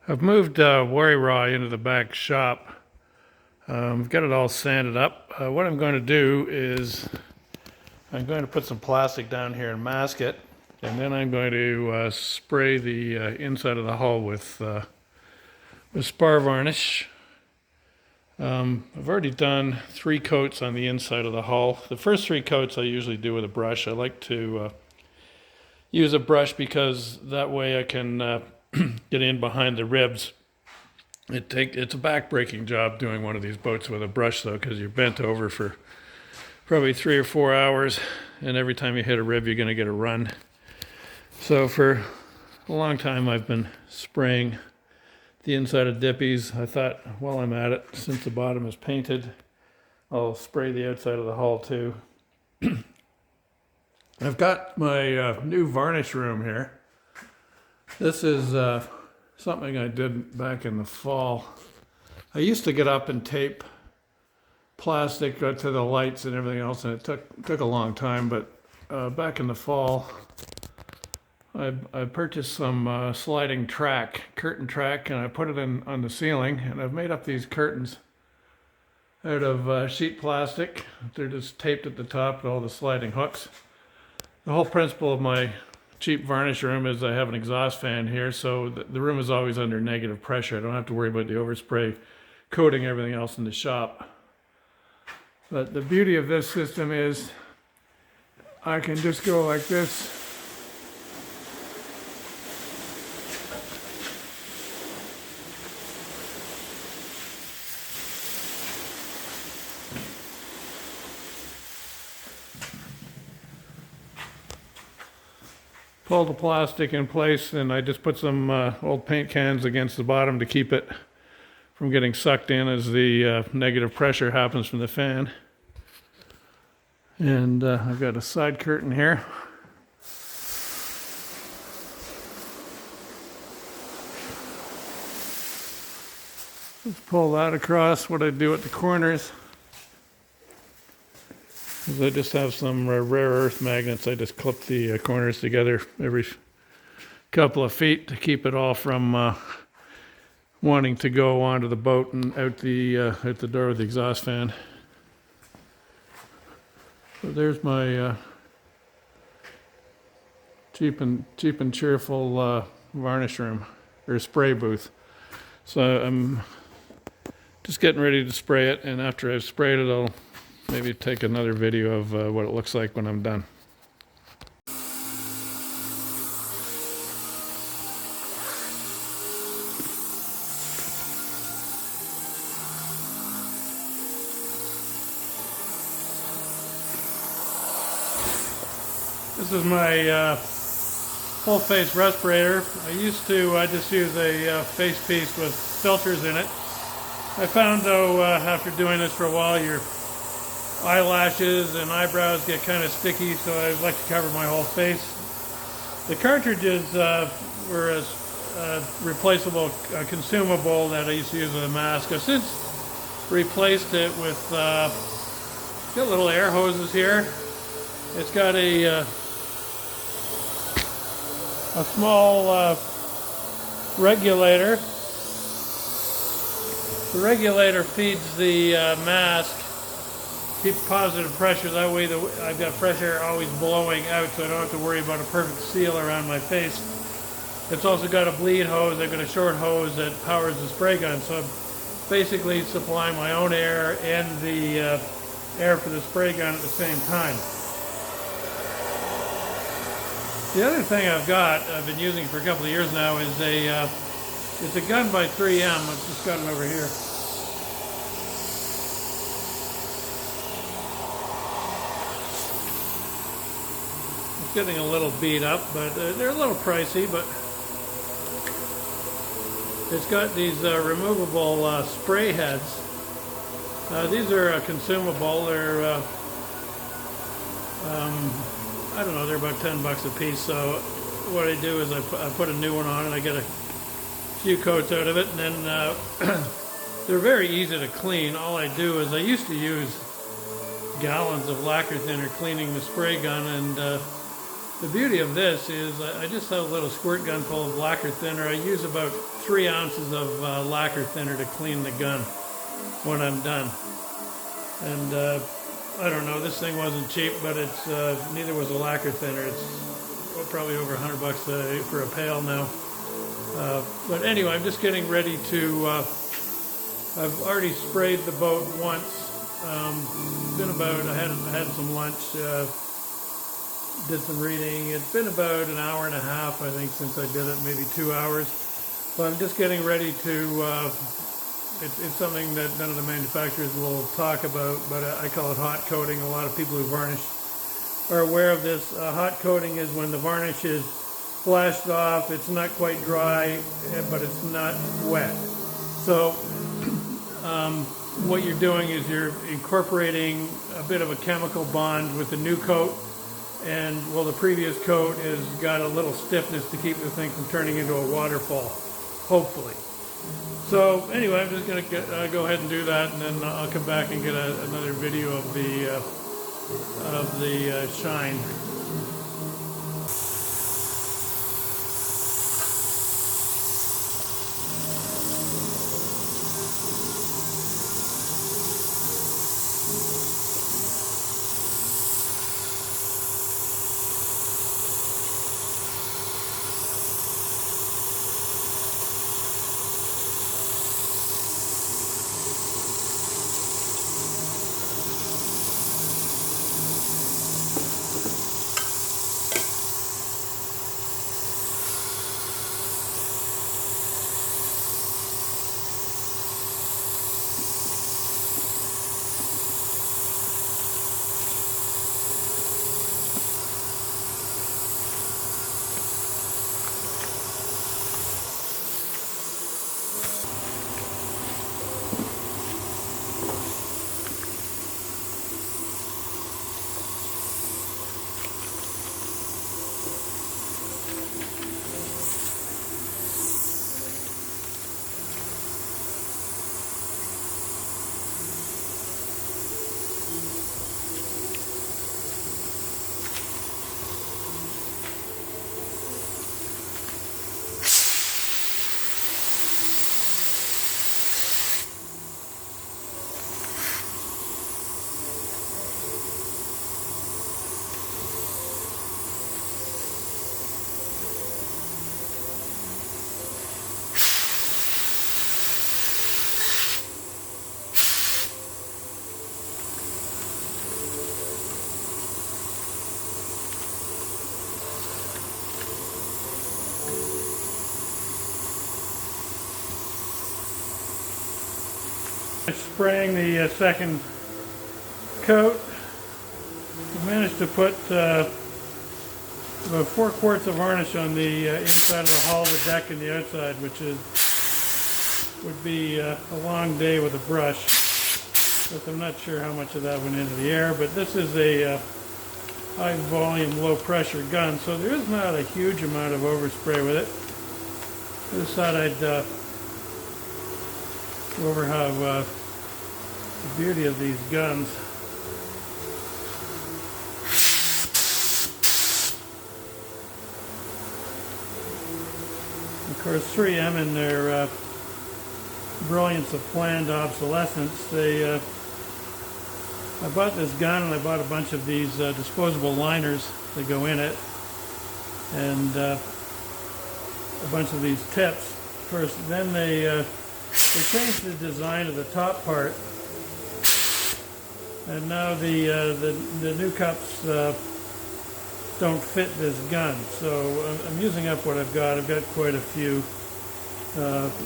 I've moved Wharerah into the back shop. Got it all sanded up. What I'm going to do is I'm going to put some plastic down here and mask it, and then I'm going to spray the inside of the hull with spar varnish. I've already done 3 coats on the inside of the hull. The first 3 coats I usually do with a brush. I like to use a brush because that way I can get in behind the ribs. It's a back-breaking job doing one of these boats with a brush, though, because you're bent over for probably 3 or 4 hours, and every time you hit a rib, you're going to get a run. So for a long time, I've been spraying the inside of dippies. I thought, while I'm at it, since the bottom is painted, I'll spray the outside of the hull too. I've got my new varnish room here. This is something I did back in the fall. I used to get up and tape plastic to the lights and everything else, and it took a long time, but back in the fall I purchased some sliding curtain track, and I put it in on the ceiling, and I've made up these curtains out of sheet plastic. They're just taped at the top with all the sliding hooks. The whole principle of my cheap varnish room is I have an exhaust fan here, so the room is always under negative pressure. I don't have to worry about the overspray coating everything else in the shop. But the beauty of this system is I can just go like this. Pull the plastic in place, and I just put some old paint cans against the bottom to keep it from getting sucked in as the negative pressure happens from the fan. And I've got a side curtain here. Let's pull that across. What I do at the corners is I just have some rare earth magnets. I just clip the corners together every couple of feet to keep it all from wanting to go onto the boat and out the door with the exhaust fan. So there's my cheap and cheerful varnish room, or spray booth. So I'm just getting ready to spray it, and after I've sprayed it, I'll maybe take another video of what it looks like when I'm done. This is my full face respirator. I just use a face piece with filters in it. I found, though, after doing this for a while, your eyelashes and eyebrows get kind of sticky, so I like to cover my whole face. The cartridges were a replaceable consumable that I used to use with a mask. I've since replaced it with got little air hoses here. It's got a small regulator. The regulator feeds the mask, keeps positive pressure. That way I've got fresh air always blowing out, so I don't have to worry about a perfect seal around my face. It's also got a bleed hose. I've got a short hose that powers the spray gun, so I'm basically supplying my own air and the air for the spray gun at the same time. The other thing I've been using for a couple of years now, is it's a gun by 3M. I've just got it over here. It's getting a little beat up, but they're a little pricey, but it's got these removable spray heads. These are consumable. They're I don't know, they're about $10 a piece. So what I do is I put a new one on, and I get a few coats out of it, and then they're very easy to clean. All I do is I used to use gallons of lacquer thinner cleaning the spray gun, and The beauty of this is I just have a little squirt gun full of lacquer thinner. I use about 3 ounces of lacquer thinner to clean the gun when I'm done. And I don't know, this thing wasn't cheap, but it's neither was a lacquer thinner. It's probably over $100 for a pail now. But anyway, I'm just getting ready to, I've already sprayed the boat once. It's been about, I had some lunch, did some reading. It's been about an hour and a half, I think, since I did it, maybe 2 hours. But I'm just getting ready to, it's something that none of the manufacturers will talk about, but I call it hot coating. A lot of people who varnish are aware of this. Hot coating is when the varnish is flashed off, it's not quite dry, but it's not wet. So what you're doing is you're incorporating a bit of a chemical bond with the new coat, and well, the previous coat has got a little stiffness to keep the thing from turning into a waterfall, hopefully. So anyway, I'm just going to go ahead and do that, and then I'll come back and get another video of the shine. Spraying the second coat. I managed to put about 4 quarts of varnish on the inside of the hull, the deck, and the outside, which would be a long day with a brush. But I'm not sure how much of that went into the air. But this is a high volume, low pressure gun, so there is not a huge amount of overspray with it. I just thought I'd go over how the beauty of these guns. Of course, 3M in their brilliance of planned obsolescence, I bought this gun and I bought a bunch of these disposable liners that go in it, and a bunch of these tips. Of course, then they changed the design of the top part, and now the new cups don't fit this gun. So I'm using up what I've got. I've got quite a few.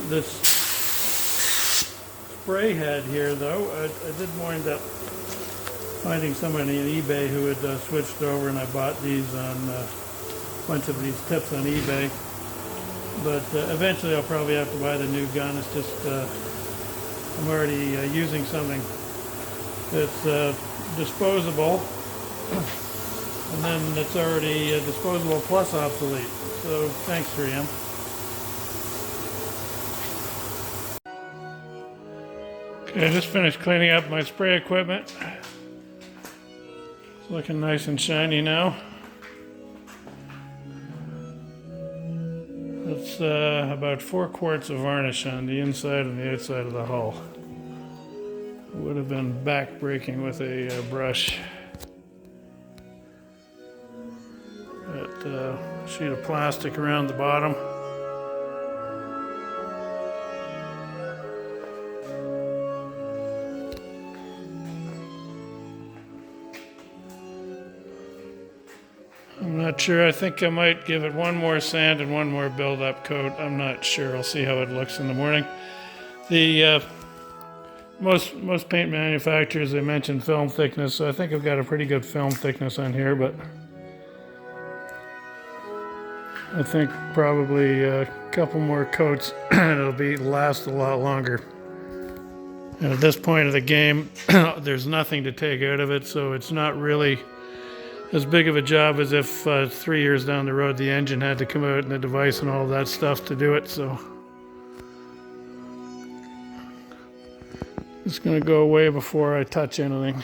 This spray head here, though, I did wind up finding somebody on eBay who had switched over, and I bought these on a bunch of these tips on eBay. But eventually I'll probably have to buy the new gun. It's just I'm already using something that's disposable, and then it's already disposable plus obsolete. So thanks, 3M. Okay, I just finished cleaning up my spray equipment. It's looking nice and shiny now. It's about 4 quarts of varnish on the inside and the outside of the hull. Would have been back breaking with a brush. That sheet of plastic around the bottom. I'm not sure. I think I might give it one more sand and one more build-up coat. I'm not sure. I'll see how it looks in the morning. The most paint manufacturers, they mention film thickness, so I think I've got a pretty good film thickness on here, but I think probably a couple more coats and it'll last a lot longer. And at this point of the game, there's nothing to take out of it, so it's not really as big of a job as if 3 years down the road the engine had to come out and the device and all that stuff to do it. So it's going to go away before I touch anything.